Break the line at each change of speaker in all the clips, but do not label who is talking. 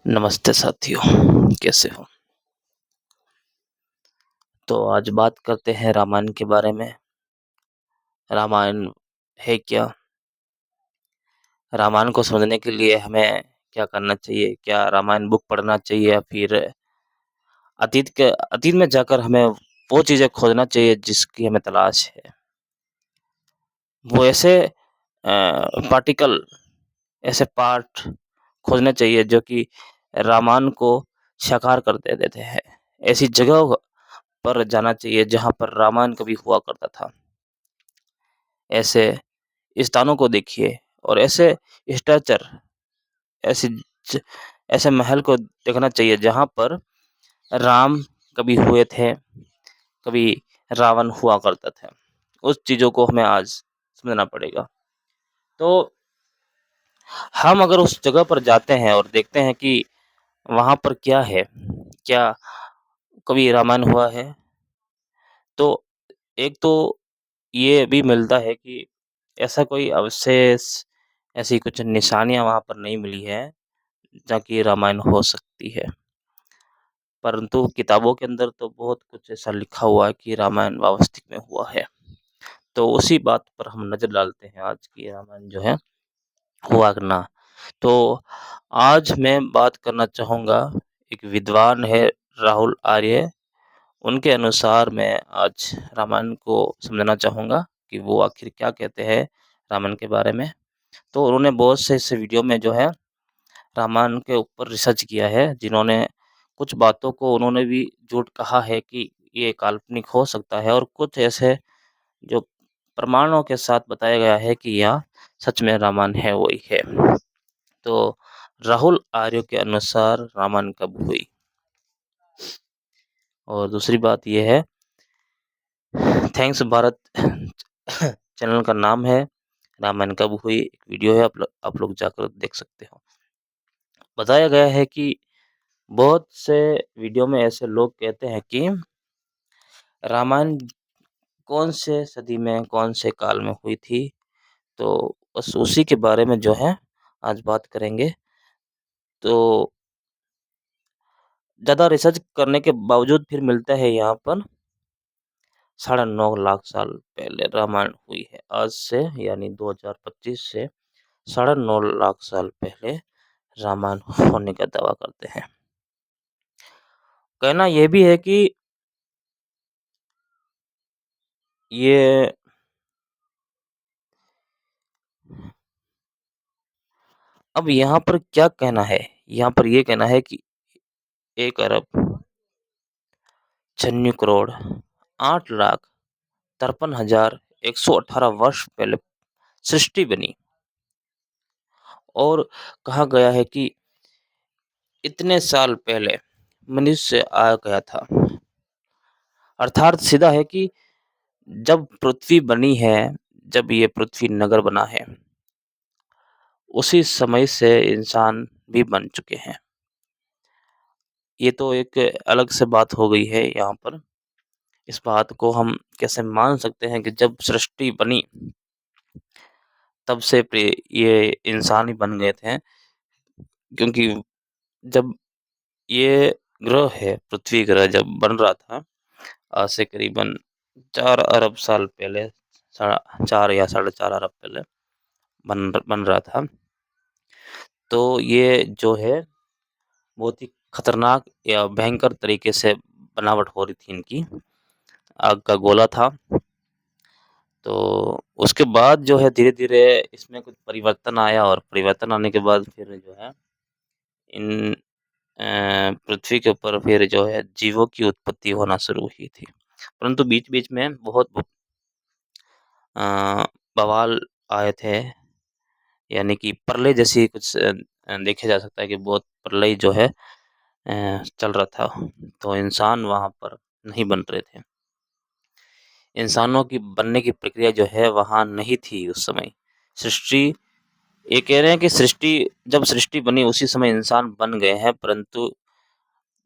नमस्ते साथियों, कैसे हो? तो आज बात करते हैं रामायण के बारे में। रामायण है क्या? रामायण को समझने के लिए हमें क्या करना चाहिए? क्या रामायण बुक पढ़ना चाहिए या फिर अतीत में जाकर हमें वो चीज़ें खोजना चाहिए जिसकी हमें तलाश है? वो ऐसे पार्टिकल, ऐसे पार्ट खोजने चाहिए जो कि रामायण को साकार कर दे देते हैं। ऐसी जगह पर जाना चाहिए जहाँ पर रामायण कभी हुआ करता था। ऐसे स्थानों को देखिए और ऐसे स्ट्रक्चर, ऐसे ज ऐसे महल को देखना चाहिए जहाँ पर राम कभी हुए थे, कभी रावण हुआ करता था। उस चीज़ों को हमें आज समझना पड़ेगा। तो हम अगर उस जगह पर जाते हैं और देखते हैं कि वहाँ पर क्या है, क्या कभी रामायण हुआ है? तो एक तो ये भी मिलता है कि ऐसा कोई अवशेष, ऐसी कुछ निशानियाँ वहाँ पर नहीं मिली है, जहाँ की रामायण हो सकती है। परंतु किताबों के अंदर तो बहुत कुछ ऐसा लिखा हुआ है कि रामायण वास्तविक में हुआ है। तो उसी बात पर हम नज़र डालते हैं आज की रामायण जो है हुआ ना। तो आज मैं बात करना चाहूँगा, एक विद्वान है राहुल आर्य, उनके अनुसार मैं आज रामायण को समझना चाहूँगा कि वो आखिर क्या कहते हैं रामायण के बारे में। तो उन्होंने बहुत से ऐसे वीडियो में जो है रामायण के ऊपर रिसर्च किया है, जिन्होंने कुछ बातों को उन्होंने भी झूठ कहा है कि ये काल्पनिक हो सकता है और कुछ ऐसे जो प्रमाणों के साथ बताया गया है कि यह सच में रामायण है वही है। तो राहुल आर्य के अनुसार रामायण कब हुई? और दूसरी बात ये है, थैंक्स भारत चैनल का नाम है, रामायण कब हुई एक वीडियो है, आप लोग जाकर देख सकते हो। बताया गया है कि बहुत से वीडियो में ऐसे लोग कहते हैं कि रामायण कौन से सदी में, कौन से काल में हुई थी, तो बस उसी के बारे में जो है आज बात करेंगे। तो ज़्यादा रिसर्च करने के बावजूद फिर मिलता है यहाँ पर 9.5 लाख साल पहले रामायण हुई है। आज से यानी 2025 से 9.5 लाख साल पहले रामायण होने का दावा करते हैं। कहना ये भी है कि ये अब यहाँ पर क्या कहना है? यहाँ पर ये कहना है कि 1 अरब 96 करोड़ 8,53,118 वर्ष पहले सृष्टि बनी और कहा गया है कि इतने साल पहले मनुष्य आ गया था। अर्थात सीधा है कि जब पृथ्वी बनी है, जब ये पृथ्वी नगर बना है, उसी समय से इंसान भी बन चुके हैं। ये तो एक अलग से बात हो गई है यहाँ पर। इस बात को हम कैसे मान सकते हैं कि जब सृष्टि बनी, तब से ये इंसान ही बन गए थे, क्योंकि जब ये ग्रह है, पृथ्वी ग्रह जब बन रहा था, आज से करीबन 4 अरब साल पहले, साढ़ा 4 या साढ़े 4 अरब पहले बन रहा था। तो ये जो है बहुत ही खतरनाक या भयंकर तरीके से बनावट हो रही थी इनकी। आग का गोला था। तो उसके बाद जो है धीरे-धीरे इसमें कुछ परिवर्तन आया और परिवर्तन आने के बाद फिर जो है इन पृथ्वी के ऊपर फिर जो है जीवों की उत्पत्ति होना शुरू हुई थी। परंतु बीच-बीच में बहुत अ, बवाल आए थे, यानी कि प्रलय जैसी कुछ देखा जा सकता है कि बहुत प्रलय जो है चल रहा था, तो इंसान वहाँ पर नहीं बन रहे थे। इंसानों की बनने की प्रक्रिया जो है वहाँ नहीं थी उस समय। सृष्टि ये कह रहे हैं कि जब सृष्टि बनी उसी समय इंसान बन गए हैं, परंतु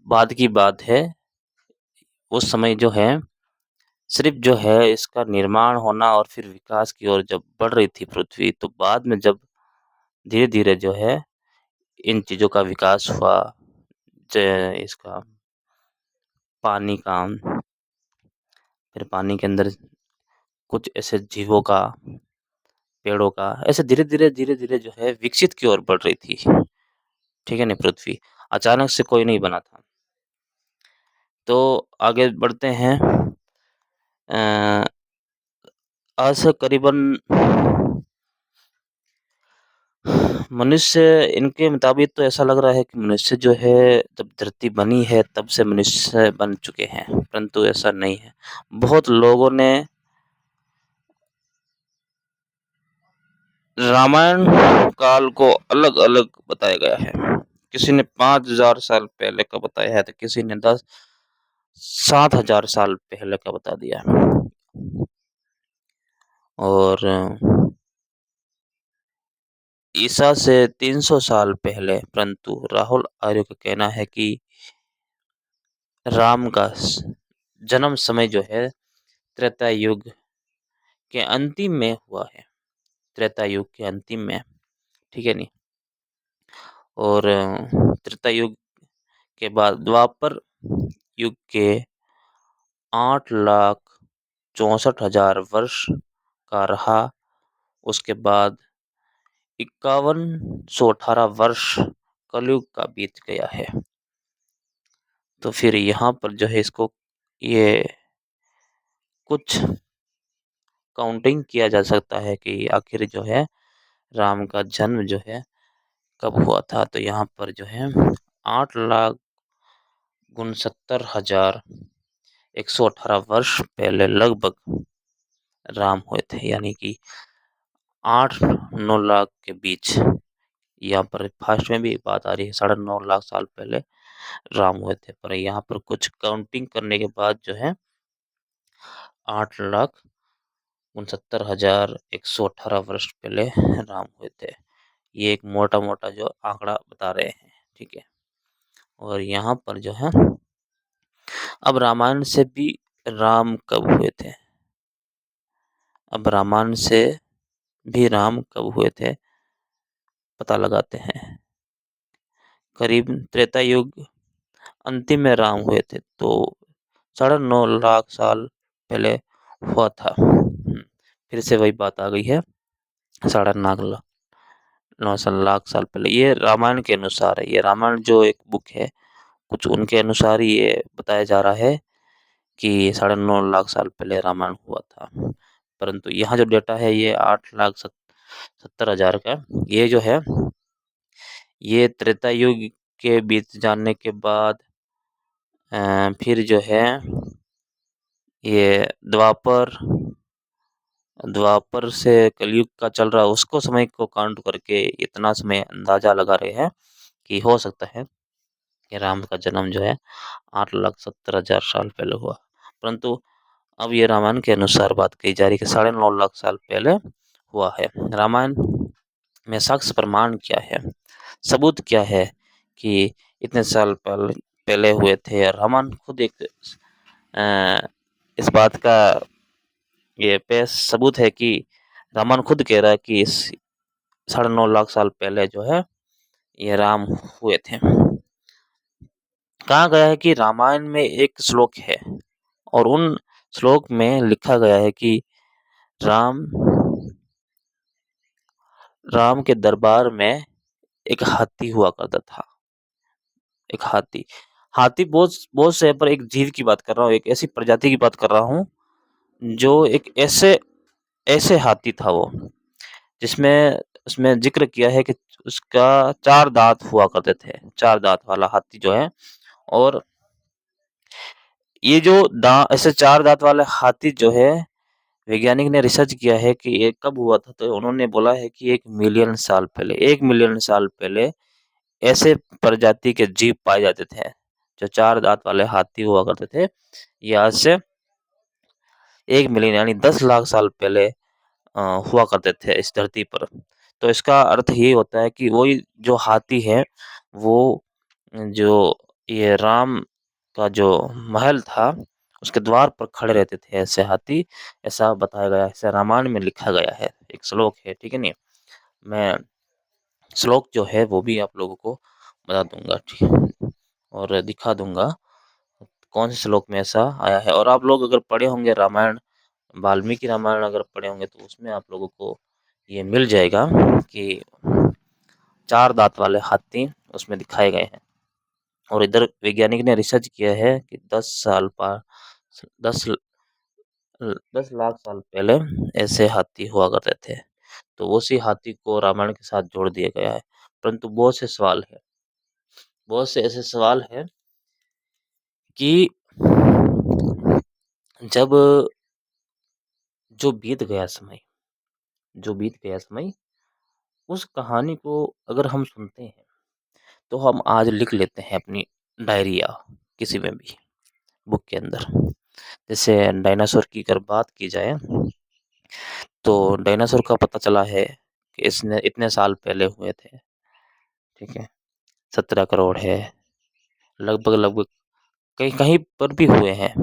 बाद की बात है, उस समय जो है सिर्फ़ जो है इसका निर्माण होना और फिर विकास की ओर जब बढ़ रही थी पृथ्वी, तो बाद में जब धीरे-धीरे जो है इन चीज़ों का विकास हुआ, इसका पानी का, फिर पानी के अंदर कुछ ऐसे जीवों का, पेड़ों का, ऐसे धीरे-धीरे जो है विकसित की ओर बढ़ रही थी, ठीक है ना पृथ्वी। अचानक से कोई नहीं बना था। तो आगे बढ़ते हैं। अ, आज से करीबन मनुष्य, इनके मुताबिक तो ऐसा लग रहा है कि मनुष्य जो है जब धरती बनी है तब से मनुष्य बन चुके हैं, परंतु ऐसा नहीं है। बहुत लोगों ने रामायण काल को अलग-अलग बताया गया है। किसी ने 5000 साल पहले का बताया है, तो किसी ने 7000 साल पहले का बता दिया। और ईसा से 300 साल पहले, परंतु राहुल आर्य का कहना है कि राम का जन्म समय जो है त्रेता युग के अंतिम में हुआ है, त्रेता युग के अंतिम में, ठीक है नहीं। और त्रेता युग के बाद द्वापर युग के 8,64,000 वर्ष का रहा। उसके बाद 5118 वर्ष कलयुग का बीत गया है। तो फिर यहाँ पर जो है इसको ये कुछ काउंटिंग किया जा सकता है कि आखिर जो है राम का जन्म जो है कब हुआ था। तो यहाँ पर जो है 8,69,118 वर्ष पहले लगभग राम हुए थे, यानी कि 8-9 लाख के बीच। यहाँ पर फास्ट में भी बात आ रही है, 9.5 लाख साल पहले राम हुए थे, पर यहाँ पर कुछ काउंटिंग करने के बाद जो है 8,69,118 वर्ष पहले राम हुए थे। ये एक मोटा-मोटा जो आंकड़ा बता रहे हैं, ठीक है। और यहाँ पर जो है अब रामायण से भी राम कब हुए थे, अब रामायण से भी राम कब हुए थे पता लगाते हैं। करीब त्रेता युग अंतिम में राम हुए थे, तो 9.5 लाख साल पहले हुआ था। फिर से वही बात आ गई है, 9.5 लाख साल पहले। ये रामायण के अनुसार है, ये रामायण जो एक बुक है, कुछ उनके अनुसार ही ये बताया जा रहा है कि 9.5 लाख साल पहले रामायण हुआ था। परंतु यहाँ जो डेटा है ये 8,70,000 का, ये जो है ये त्रेता युग के बीत जाने के बाद फिर जो है ये द्वापर से कलयुग का चल रहा, उसको समय को काउंट करके इतना समय अंदाजा लगा रहे हैं कि हो सकता है कि राम का जन्म जो है 8,70,000 साल पहले हुआ। परंतु अब ये रामायण के अनुसार बात कही जा रही है कि 9.5 लाख साल पहले हुआ है। रामायण में साक्ष्य प्रमाण क्या है, सबूत क्या है कि इतने साल पहले हुए थे। और रामायण खुद एक इस बात का ये पे सबूत है कि रामायण खुद कह रहा है कि इस 9.5 लाख साल पहले जो है ये राम हुए थे। कहा गया है कि रामायण में एक श्लोक है और उन श्लोक में लिखा गया है कि राम के दरबार में एक हाथी हुआ करता था। एक हाथी, हाथी बहुत बहुत से, पर एक जीव की बात कर रहा हूँ, एक ऐसी प्रजाति की बात कर रहा हूँ जो एक ऐसे ऐसे हाथी था वो, जिसमें उसमें जिक्र किया है कि उसका 4 दांत हुआ करते थे, 4 दांत वाला हाथी जो है। और ये जो ऐसे 4 दांत वाले हाथी जो है, वैज्ञानिक ने रिसर्च किया है कि ये कब हुआ था, तो उन्होंने बोला है कि 1 मिलियन साल पहले, 1 मिलियन साल पहले ऐसे प्रजाति के जीव पाए जाते थे जो 4 दांत वाले हाथी हुआ करते थे। ये आज से 1 मिलियन यानी 10 लाख साल पहले हुआ करते थे इस धरती पर। तो इसका अर्थ ये होता है कि वही जो हाथी है, वो जो ये राम का जो महल था, उसके द्वार पर खड़े रहते थे ऐसे हाथी, ऐसा बताया गया है, ऐसा रामायण में लिखा गया है, एक श्लोक है, ठीक है नहीं। मैं श्लोक जो है वो भी आप लोगों को बता दूँगा, ठीक है? और दिखा दूँगा कौन से श्लोक में ऐसा आया है। और आप लोग अगर पढ़े होंगे रामायण, वाल्मीकि रामायण अगर पढ़े होंगे तो उसमें आप लोगों को ये मिल जाएगा कि 4 दाँत वाले हाथी उसमें दिखाए गए हैं। और इधर वैज्ञानिक ने रिसर्च किया है कि 10 साल पा 10 10 लाख साल पहले ऐसे हाथी हुआ करते थे। तो उसी हाथी को रामायण के साथ जोड़ दिया गया है। परंतु बहुत से ऐसे सवाल हैं कि जब जो बीत गया समय जो बीत गया समय, उस कहानी को अगर हम सुनते हैं, तो हम आज लिख लेते हैं अपनी डायरी या किसी में भी बुक के अंदर। जैसे डायनासोर की अगर बात की जाए, तो डायनासोर का पता चला है कि इसने इतने साल पहले हुए थे, ठीक है? 17 करोड़ है, लगभग-लगभग कहीं कहीं पर भी हुए हैं।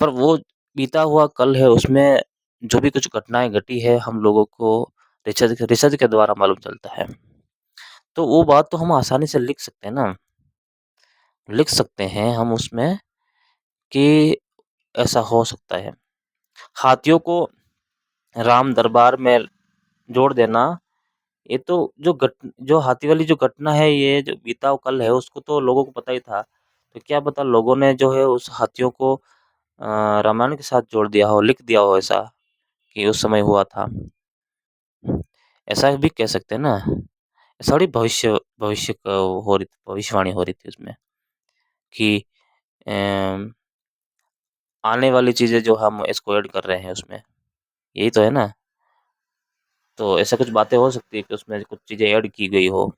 पर वो बीता हुआ कल है, उसमें जो भी कुछ घटनाएँ घटी है, हम लोगों को रिसर्च के द्वारा मालूम चलता है। तो वो बात तो हम आसानी से लिख सकते हैं ना, लिख सकते हैं हम उसमें कि ऐसा हो सकता है। हाथियों को राम दरबार में जोड़ देना, ये तो जो हाथी वाली जो घटना है, ये जो बीता हुआ कल है, उसको तो लोगों को पता ही था। तो क्या पता लोगों ने जो है उस हाथियों को रामायण के साथ जोड़ दिया हो, लिख दिया हो ऐसा कि उस समय हुआ था। ऐसा भी कह सकते हैं ना। ऐसा थोड़ी भविष्य क हो रही भविष्यवाणी हो रही थी उसमें कि अम, आने वाली चीज़ें जो हम इसको ऐड कर रहे हैं उसमें, यही तो है ना? तो ऐसा कुछ बातें हो सकती है कि उसमें कुछ चीज़ें ऐड की गई हो,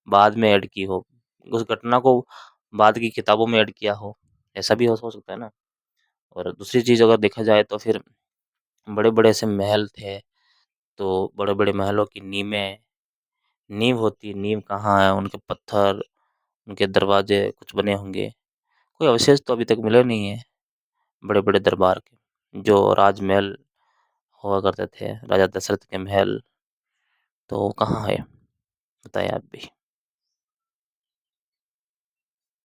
बाद में ऐड की हो, उस घटना को बाद की किताबों में ऐड किया हो, ऐसा भी हो सकता है ना? और दूसरी चीज़ अगर देखा जाए तो फिर बड़े-बड़े ऐसे महल थे, तो बड़े-बड़े महलों की नींव होती है, नींव कहाँ है, उनके पत्थर, उनके दरवाजे कुछ बने होंगे। कोई अवशेष तो अभी तक मिले नहीं है बड़े-बड़े दरबार के, जो राजमहल हुआ करते थे, राजा दशरथ के महल, तो वो कहाँ है? बताएँ आप भी।